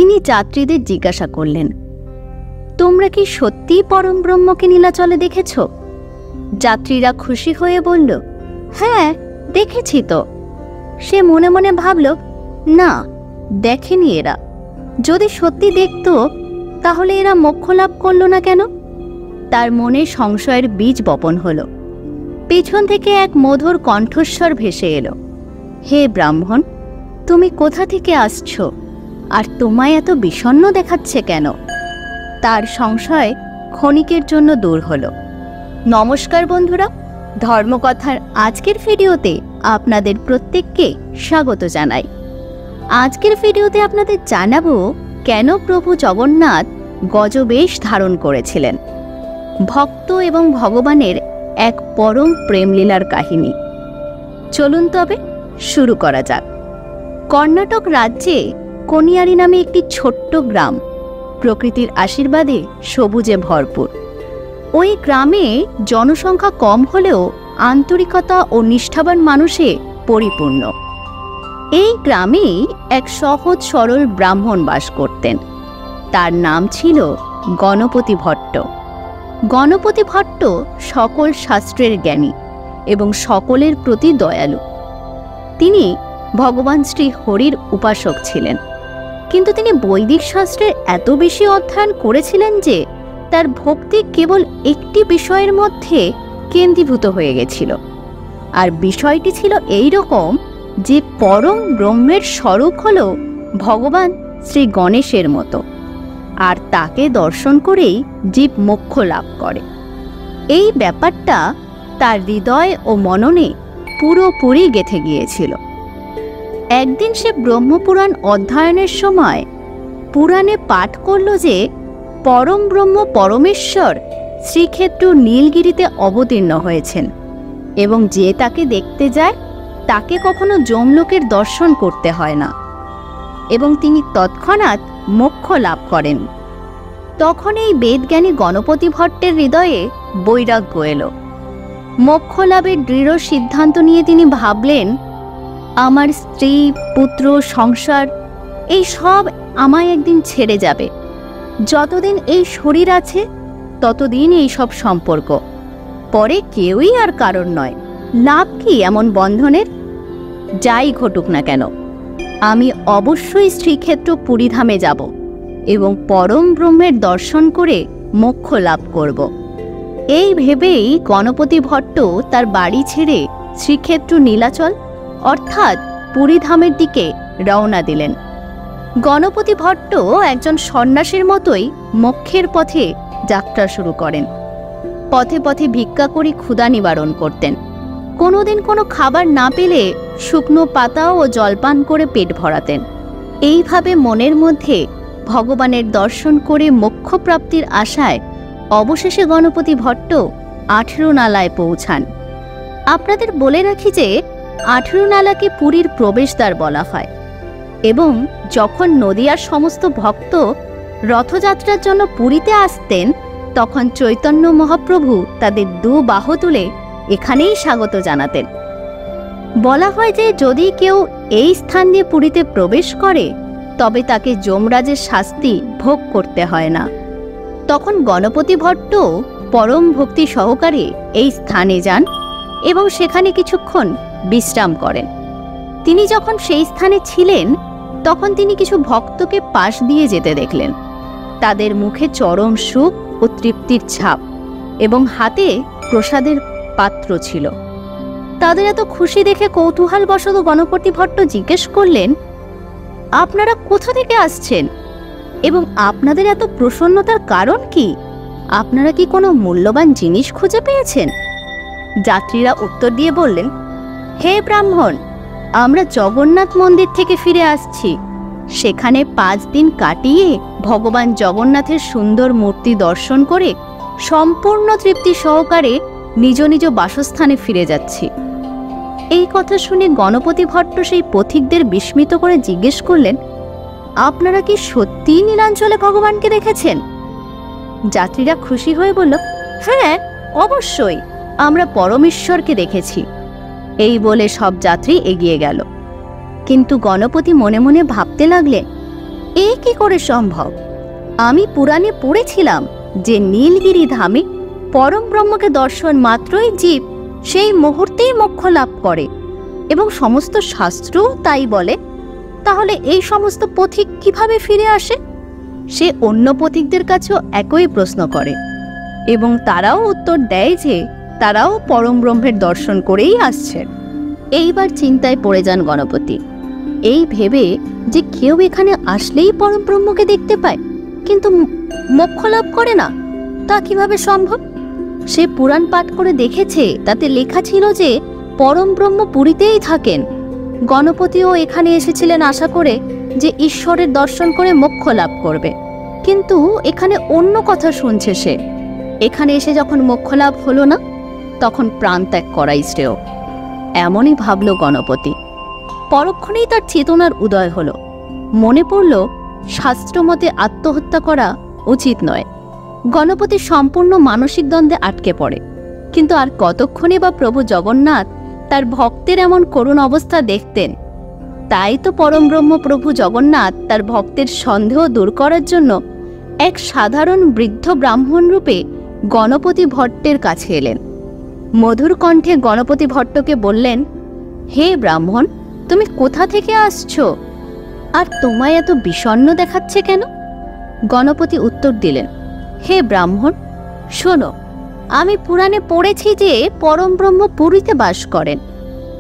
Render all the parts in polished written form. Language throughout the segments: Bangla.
তিনি যাত্রীদের জিজ্ঞাসা করলেন, তোমরা কি সত্যিই পরম ব্রহ্মকে নীলাচলে দেখেছ? যাত্রীরা খুশি হয়ে বলল, হ্যাঁ দেখেছি তো। সে মনে মনে ভাবল, না, দেখেনি এরা। যদি সত্যি দেখত তাহলে এরা মোক্ষ লাভ করল না কেন? তার মনে সংশয়ের বীজ বপন হল। পেছন থেকে এক মধুর কণ্ঠস্বর ভেসে এলো, হে ব্রাহ্মণ, তুমি কোথা থেকে আসছ, আর তোমায় এত বিষণ্ণ দেখাচ্ছে কেন? তার সংশয় ক্ষণিকের জন্য দূর হল। নমস্কার বন্ধুরা, ধর্মকথার আজকের ভিডিওতে আপনাদের প্রত্যেককে স্বাগত জানাই। আজকের ভিডিওতে আপনাদের জানাবো কেন প্রভু জগন্নাথ গজবেশ ধারণ করেছিলেন। ভক্ত এবং ভগবানের এক পরম প্রেমলীলার কাহিনী। চলুন তবে শুরু করা যাক। কর্ণাটক রাজ্যে কনিয়ারি নামে একটি ছোট্ট গ্রাম, প্রকৃতির আশীর্বাদে সবুজে ভরপুর। ওই গ্রামে জনসংখ্যা কম হলেও আন্তরিকতা ও নিষ্ঠাবান মানুষে পরিপূর্ণ। এই গ্রামেই এক সহজ সরল ব্রাহ্মণ বাস করতেন। তার নাম ছিল গণপতি ভট্ট। গণপতি ভট্ট সকল শাস্ত্রের জ্ঞানী এবং সকলের প্রতি দয়ালু। তিনি ভগবান শ্রী হরির উপাসক ছিলেন, কিন্তু তিনি বৈদিক শাস্ত্রের এত বেশি অধ্যয়ন করেছিলেন যে তার ভক্তি কেবল একটি বিষয়ের মধ্যে কেন্দ্রীভূত হয়ে গেছিল। আর বিষয়টি ছিল এই রকম যে পরম ব্রহ্মের স্বরূপ হল ভগবান শ্রী গণেশের মতো, আর তাকে দর্শন করেই জীব মোক্ষ লাভ করে। এই ব্যাপারটা তার হৃদয় ও মননে পুরোপুরি গেঁথে গিয়েছিল। একদিন সে ব্রহ্মপুরাণ অধ্যয়নের সময় পুরাণে পাঠ করল যে পরম ব্রহ্ম পরমেশ্বর শ্রীক্ষেত্র নীলগিরিতে অবতীর্ণ হয়েছেন এবং যে তাকে দেখতে যায় তাকে কখনো যমলোকের দর্শন করতে হয় না, এবং তিনি তৎক্ষণাৎ মোক্ষ লাভ করেন। তখন এই বেদজ্ঞানী গণপতি ভট্টের হৃদয়ে বৈরাগ্য এলো। মোক্ষ লাভের দৃঢ় সিদ্ধান্ত নিয়ে তিনি ভাবলেন, আমার স্ত্রী, পুত্র, সংসার এই সব আমায় একদিন ছেড়ে যাবে। যতদিন এই শরীর আছে ততদিন এই সব সম্পর্ক, পরে কেউই আর কারণ নয়। লাভ কি এমন বন্ধনের? যাই ঘটুক না কেন, আমি অবশ্যই শ্রীক্ষেত্র পুরীধামে যাব এবং পরম ব্রহ্মের দর্শন করে মোক্ষ লাভ করব। এই ভেবেই গণপতি ভট্ট তার বাড়ি ছেড়ে শ্রীক্ষেত্র নীলাচল অর্থাৎ পুরীধামের দিকে রওনা দিলেন। গণপতি ভট্ট একজন সন্ন্যাসীর মতোই মোক্ষের পথে যাত্রা শুরু করেন। পথে পথে ভিক্ষা করে ক্ষুধা নিবারণ করতেন। কোনোদিন কোনো খাবার না পেলে শুকনো পাতা ও জলপান করে পেট ভরাতেন। এইভাবে মনের মধ্যে ভগবানের দর্শন করে মোক্ষ প্রাপ্তির আশায় অবশেষে গণপতি ভট্ট 18 নালায় পৌঁছান। আপনাদের বলে রাখি যে 18 নালাকে পুরীর প্রবেশদ্বার বলা হয়, এবং যখন নদিয়ার সমস্ত ভক্ত রথযাত্রার জন্য পুরীতে আসতেন তখন চৈতন্য মহাপ্রভু তাদের 2 বাহু তুলে এখানেই স্বাগত জানাতেন। বলা হয় যে যদি কেউ এই স্থান দিয়ে পুরীতে প্রবেশ করে তবে তাকে যমরাজের শাস্তি ভোগ করতে হয় না। তখন গণপতি ভট্ট পরম ভক্তি সহকারে এই স্থানে যান এবং সেখানে কিছুক্ষণ বিশ্রাম করেন। তিনি যখন সেই স্থানে ছিলেন তখন তিনি কিছু ভক্তকে পাশ দিয়ে যেতে দেখলেন। তাদের মুখে চরম সুখ ও তৃপ্তির ছাপ এবং হাতে প্রসাদের পাত্র ছিল। তাদের এত খুশি দেখে কৌতূহলবশত গণপতি ভট্ট জিজ্ঞেস করলেন, আপনারা কোথা থেকে আসছেন এবং আপনাদের এত প্রসন্নতার কারণ কি? আপনারা কি কোনো মূল্যবান জিনিস খুঁজে পেয়েছেন? যাত্রীরা উত্তর দিয়ে বললেন, হে ব্রাহ্মণ, আমরা জগন্নাথ মন্দির থেকে ফিরে আসছি। সেখানে 5 দিন কাটিয়ে ভগবান জগন্নাথের সুন্দর মূর্তি দর্শন করে সম্পূর্ণ তৃপ্তি সহকারে নিজ নিজ বাসস্থানে ফিরে যাচ্ছি। এই কথা শুনে গণপতি ভট্ট সেই পথিকদের বিস্মিত করে জিজ্ঞেস করলেন, আপনারা কি সত্যিই নীলাঞ্চলে ভগবানকে দেখেছেন? যাত্রীরা খুশি হয়ে বলল, হ্যাঁ অবশ্যই, আমরা পরমেশ্বরকে দেখেছি। এই বলে সব যাত্রী এগিয়ে গেল। কিন্তু গণপতি মনে মনে ভাবতে লাগলেন, এ কি করে সম্ভব? আমি পুরাণে পড়েছিলাম যে নীলগিরি ধামে পরম ব্রহ্মকে দর্শন মাত্রই জীব সেই মুহূর্তেই মোক্ষ লাভ করে এবং সমস্ত শাস্ত্রও তাই বলে। তাহলে এই সমস্ত পথিক কিভাবে ফিরে আসে? সে অন্য পথিকদের কাছেও একই প্রশ্ন করে এবং তারাও উত্তর দেয় যে তারাও পরম ব্রহ্মের দর্শন করেই আসছে। এইবার চিন্তায় পড়ে যান গণপতি, এই ভেবে যে কেউ এখানে আসলেই পরম ব্রহ্মকে দেখতে পায় কিন্তু মোক্ষ লাভ করে না, তা কিভাবে সম্ভব? সে পুরাণ পাঠ করে দেখেছে, তাতে লেখা ছিল যে পরম ব্রহ্ম পুরীতেই থাকেন। গণপতিও এখানে এসেছিলেন আশা করে যে ঈশ্বরের দর্শন করে মোক্ষ লাভ করবে, কিন্তু এখানে অন্য কথা শুনছে সে। এখানে এসে যখন মোক্ষ লাভ হলো না, তখন প্রাণ ত্যাগ করাই শ্রেয়। এমনই ভাবল গণপতি। পরক্ষণেই তার চেতনার উদয় হলো। মনে পড়ল শাস্ত্রমতে আত্মহত্যা করা উচিত নয়। গণপতি সম্পূর্ণ মানসিক দ্বন্দ্বে আটকে পড়ে। কিন্তু আর কতক্ষণে বা প্রভু জগন্নাথ তার ভক্তের এমন করুণ অবস্থা দেখতেন। তাই তো পরম ব্রহ্ম প্রভু জগন্নাথ তার ভক্তের সন্দেহ দূর করার জন্য এক সাধারণ বৃদ্ধ ব্রাহ্মণ রূপে গণপতি ভট্টের কাছে এলেন। মধুর কণ্ঠে গণপতি ভট্টকে বললেন, হে ব্রাহ্মণ, তুমি কোথা থেকে আসছো? আর তোমায় এত বিষণ্ণ দেখাচ্ছে কেন? গণপতি উত্তর দিলেন, হে ব্রাহ্মণ, শোনো, আমি পুরাণে পড়েছি যে পরম ব্রহ্ম পুরীতে বাস করেন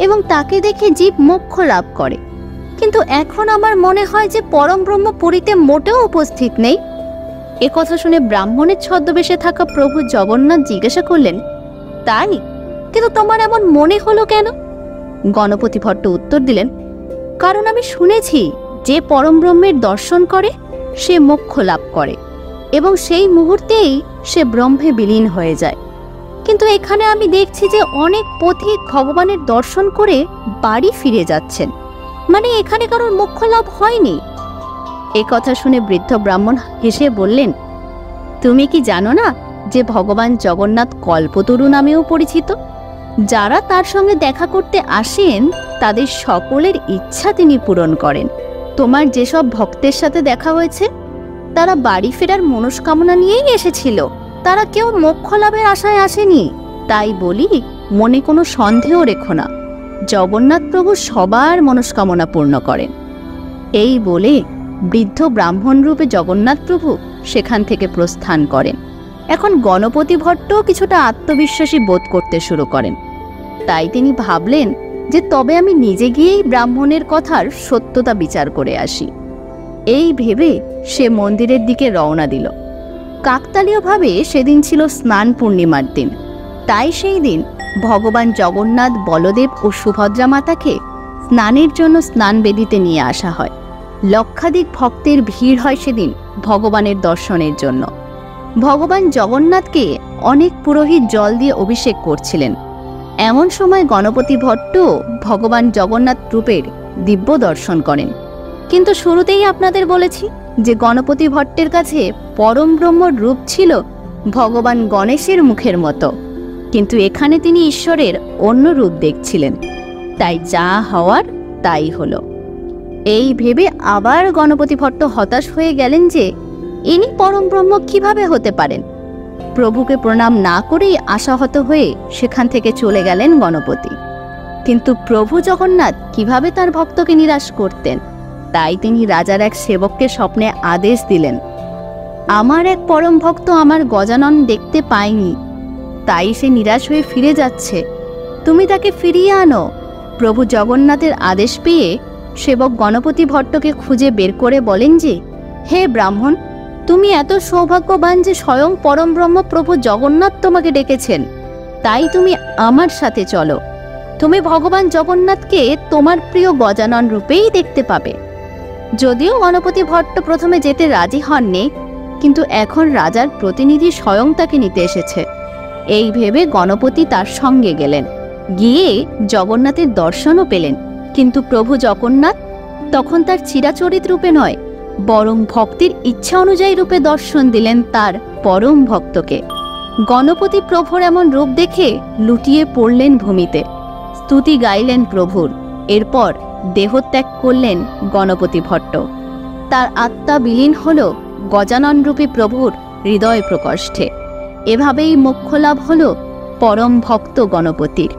এবং তাকে দেখে জীব মোক্ষ লাভ করে। কিন্তু এখন আমার মনে হয় যে পরম ব্রহ্ম পুরীতে মোটেও উপস্থিত নেই। একথা শুনে ব্রাহ্মণের ছদ্মবেশে থাকা প্রভু জগন্নাথ জিজ্ঞাসা করলেন, তাই? কিন্তু তোমার এমন মনে হলো কেন? গণপতি ভট্ট উত্তর দিলেন, কারণ আমি শুনেছি যে পরম ব্রহ্মের দর্শন করে সে মোক্ষ লাভ করে এবং সেই মুহূর্তেই সে ব্রহ্মে বিলীন হয়ে যায়। কিন্তু এখানে আমি দেখছি যে অনেক পথিক ভগবানের দর্শন করে বাড়ি ফিরে যাচ্ছেন, মানে এখানে কারোর মোক্ষ লাভ হয়নি। এ কথা শুনে বৃদ্ধ ব্রাহ্মণ হেসে বললেন, তুমি কি জানো না যে ভগবান জগন্নাথ কল্পতরু নামেও পরিচিত? যারা তার সঙ্গে দেখা করতে আসেন তাদের সকলের ইচ্ছা তিনি পূরণ করেন। তোমার যেসব ভক্তের সাথে দেখা হয়েছে তারা বাড়ি ফেরার মনস্কামনা নিয়েই এসেছিল, তারা কেউ মোক্ষ লাভের আশায় আসেনি। তাই বলি, মনে কোনো সন্দেহ রেখো না, জগন্নাথ প্রভু সবার মনস্কামনা পূর্ণ করেন। এই বলে বৃদ্ধ ব্রাহ্মণ রূপে জগন্নাথ প্রভু সেখান থেকে প্রস্থান করেন। এখন গণপতি ভট্টও কিছুটা আত্মবিশ্বাসী বোধ করতে শুরু করেন। তাই তিনি ভাবলেন যে তবে আমি নিজে গিয়েই ব্রাহ্মণের কথার সত্যতা বিচার করে আসি। এই ভেবে সে মন্দিরের দিকে রওনা দিল। কাকতালীয়ভাবে সেদিন ছিল স্নান পূর্ণিমার দিন। তাই সেই দিন ভগবান জগন্নাথ, বলদেব ও সুভদ্রা মাতাকে স্নানের জন্য স্নান বেদিতে নিয়ে আসা হয়। লক্ষাধিক ভক্তের ভিড় হয় সেদিন ভগবানের দর্শনের জন্য। ভগবান জগন্নাথকে অনেক পুরোহিত জল দিয়ে অভিষেক করছিলেন। এমন সময় গণপতি ভট্ট ভগবান জগন্নাথ রূপের দিব্য দর্শন করেন। কিন্তু শুরুতেই আপনাদের বলেছি যে গণপতি ভট্টের কাছে পরম ব্রহ্মর রূপ ছিল ভগবান গণেশের মুখের মতো, কিন্তু এখানে তিনি ঈশ্বরের অন্য রূপ দেখছিলেন। তাই যা হওয়ার তাই হলো। এই ভেবে আবার গণপতি ভট্ট হতাশ হয়ে গেলেন যে ইনি পরম ব্রহ্ম কিভাবে হতে পারেন। প্রভুকে প্রণাম না করেই আশাহত হয়ে সেখান থেকে চলে গেলেন গণপতি। কিন্তু প্রভু জগন্নাথ কিভাবে তার ভক্তকে নিরাশ করতেন? তাই তিনি রাজার এক সেবককে স্বপ্নে আদেশ দিলেন, আমার এক পরম ভক্ত আমার গজানন দেখতে পায়নি, তাই সে নিরাশ হয়ে ফিরে যাচ্ছে, তুমি তাকে ফিরিয়ে আনো। প্রভু জগন্নাথের আদেশ পেয়ে সেবক গণপতি ভট্টকে খুঁজে বের করে বলেন যে, হে ব্রাহ্মণ, তুমি এত সৌভাগ্যবান যে স্বয়ং পরম ব্রহ্ম প্রভু জগন্নাথ তোমাকে ডেকেছেন। তাই তুমি আমার সাথে চলো, তুমি ভগবান জগন্নাথকে তোমার প্রিয় গজানন রূপেই দেখতে পাবে। যদিও গণপতি ভট্ট প্রথমে যেতে রাজি হননি, কিন্তু এখন রাজার প্রতিনিধি স্বয়ং তাকে নিতে এসেছে। এই ভেবে গণপতি তার সঙ্গে গেলেন। গিয়ে জগন্নাথের দর্শনও পেলেন। কিন্তু প্রভু জগন্নাথ তখন তার চিরাচরিত রূপে নয়, বরং ভক্তির ইচ্ছা অনুযায়ী রূপে দর্শন দিলেন তার পরম ভক্তকে। গণপতি প্রভুর এমন রূপ দেখে লুটিয়ে পড়লেন ভূমিতে, স্তুতি গাইলেন প্রভুর। এরপর দেহত্যাগ করলেন গণপতি ভট্ট। তার আত্মা বিলীন হল গজাননরূপী প্রভুর হৃদয় প্রকোষ্ঠে। এভাবেই মোক্ষ লাভ হল পরম ভক্ত গণপতির।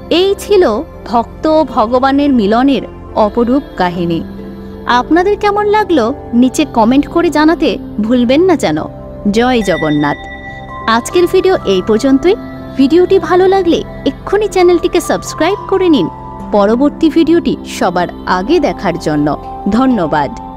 এই ছিল ভক্ত ও ভগবানের মিলনের অপরূপ কাহিনী। আপনাদের কেমন লাগলো নিচে কমেন্ট করে জানাতে ভুলবেন না যেন। জয় জগন্নাথ। আজকের ভিডিও এই পর্যন্তই। ভিডিওটি ভালো লাগলে এক্ষুনি চ্যানেলটিকে সাবস্ক্রাইব করে নিন পরবর্তী ভিডিওটি সবার আগে দেখার জন্য। ধন্যবাদ।